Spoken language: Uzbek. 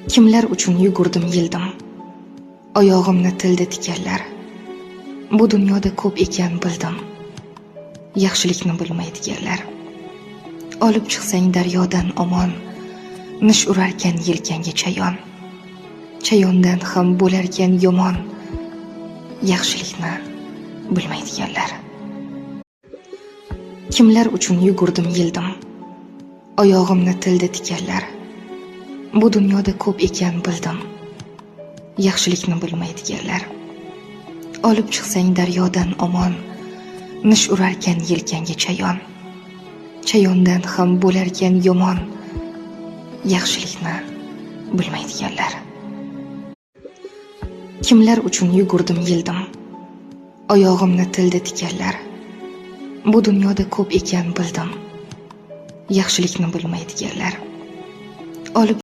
Kimlar uchun yugurdim yildim, oyog'imni tilda tikanlar. Bu dunyoda ko'p ekan bildim, yaxshilikni bilmaydiganlar. Olib chiqsang daryodan omon, nish urarkan yelkangga chayon. Chayondan ham bo'larkan yomon, yaxshilikni bilmaydiganlar. Kimlar uchun yugurdim yildim, oyog'imni tilda tikanlar. Bu dunyoda ko'p ekan bildim, yaxshilikni bilmaydiganlar. Olib chiqsang daryodan omon, nish urarkan yelkangga chayon. Chayondan ham bo'larkan yomon, yaxshilikni bilmaydiganlar. Kimlar uchun yugurdim yildim, oyog'imni tilda tikanlar. Bu dunyoda ko'p ekan bildim, yaxshilikni bilmaydiganlar. Olib